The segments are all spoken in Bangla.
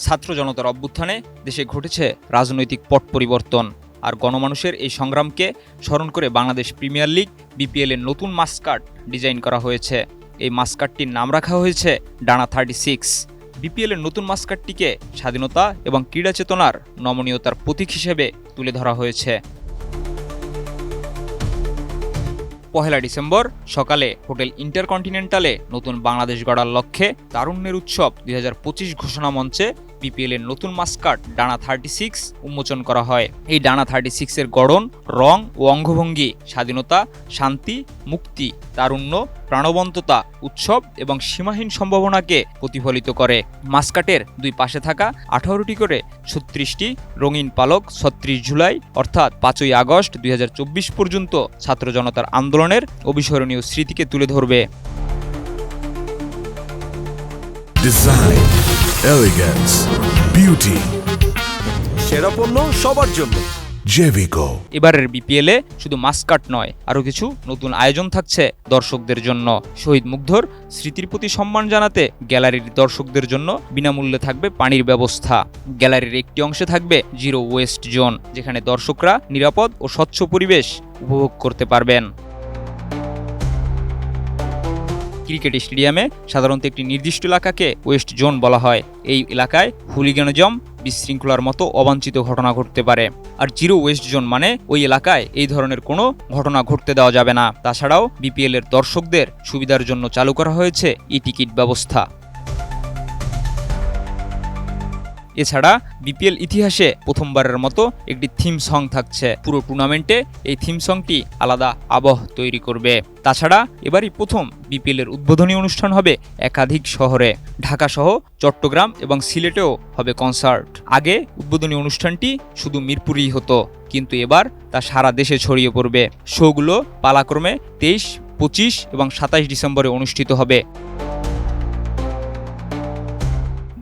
ছাত্র জনতার অভ্যুত্থানে দেশে ঘটেছে রাজনৈতিক পট পরিবর্তন, আর গণমানুষের এই সংগ্রামকে স্মরণ করে বাংলাদেশ প্রিমিয়ার লিগ বিপিএল এর নতুন মাস্কাট ডিজাইন করা হয়েছে। এই মাস্কাটটির নাম রাখা হয়েছে ডানা 36। বিপিএল এর নতুন মাস্কাটটিকে স্বাধীনতা এবং ক্রীড়া চেতনার নমনীয়তার প্রতীক হিসেবে তুলে ধরা হয়েছে। 1 ডিসেম্বর সকালে হোটেল ইন্টারকন্টিনেন্টালে নতুন বাংলাদেশ গড়ার লক্ষ্যে তারুণ্যের উৎসব 2025 ঘোষণা মঞ্চে বিপিএল এর নতুন মাস্কাট ডানা 36 উন্মোচন করা হয়। এই ডানা 36 এর গড়ন, রং ও অঙ্গভঙ্গি স্বাধীনতা, শান্তি, মুক্তি, তারুণ্য, প্রাণবন্ততা, উৎসব এবং সীমাহীন সম্ভাবনাকে প্রতিফলিত করে। মাস্কাটের দুই পাশে থাকা 18টি করে 36টি রঙিন পালক 36 জুলাই অর্থাৎ 5ই আগস্ট 2024 পর্যন্ত ছাত্র জনতার আন্দোলনের অবিস্মরণীয় স্মৃতিকে তুলে ধরবে। ডিজাইন, এলিগেন্স, বিউটি, সেরা পণ্য সবার জন্য জেভিকো। এবারের বিপিএলে শুধু মাস্কাট নয়, আরও কিছু নতুন আয়োজন থাকছে দর্শকদের জন্য। শহীদ মুগ্ধর স্মৃতির প্রতি সম্মান জানাতে গ্যালারির দর্শকদের জন্য বিনামূল্যে থাকবে পানির ব্যবস্থা। গ্যালারির একটি অংশে থাকবে জিরো ওয়েস্ট জোন, যেখানে দর্শকরা নিরাপদ ও স্বচ্ছ পরিবেশ উপভোগ করতে পারবেন। ক্রিকেট স্টেডিয়ামে সাধারণত একটি নির্দিষ্ট এলাকাকে ওয়েস্ট জোন বলা হয়। এই এলাকায় হুলিগানিজম, বিশৃঙ্খলার মতো অবাঞ্ছিত ঘটনা ঘটতে পারে। আর জিরো ওয়েস্ট জোন মানে ওই এলাকায় এই ধরনের কোনো ঘটনা ঘটতে দেওয়া যাবে না। তাছাড়াও বিপিএল এর দর্শকদের সুবিধার জন্য চালু করা হয়েছে ই টিকিট ব্যবস্থা। এছাড়া বিপিএল ইতিহাসে প্রথমবারের মতো একটি থিম সং থাকছে। পুরো টুর্নামেন্টে এই থিম সংটি আলাদা আবহ তৈরি করবে। তাছাড়া এবারই প্রথম বিপিএল এর উদ্বোধনী অনুষ্ঠান হবে একাধিক শহরে। ঢাকা সহ চট্টগ্রাম এবং সিলেটেও হবে কনসার্ট। আগে উদ্বোধনী অনুষ্ঠানটি শুধু মিরপুরেই হতো, কিন্তু এবার তা সারা দেশে ছড়িয়ে পড়বে। শোগুলো পালাক্রমে 23, 25 এবং 27 ডিসেম্বরে অনুষ্ঠিত হবে।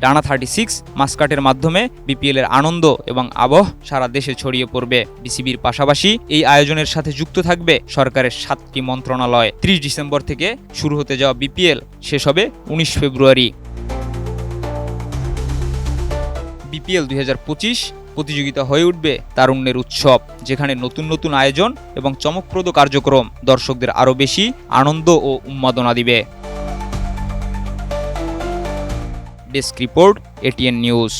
ডানা 36 মাস্কাটের মাধ্যমে বিপিএল এর আনন্দ এবং আবহ সারা দেশে ছড়িয়ে পড়বে। বিসিবির পাশাপাশি এই আয়োজনের সাথে যুক্ত থাকবে সরকারের 7টি মন্ত্রণালয়। 30 ডিসেম্বর থেকে শুরু হতে যাওয়া বিপিএল শেষ হবে 19 ফেব্রুয়ারি। বিপিএল 2025 প্রতিযোগিতা হয়ে উঠবে তারুণ্যের উৎসব, যেখানে নতুন নতুন আয়োজন এবং চমকপ্রদ কার্যক্রম দর্শকদের আরও বেশি আনন্দ ও উন্মাদনা দিবে। Desk report, ATN news.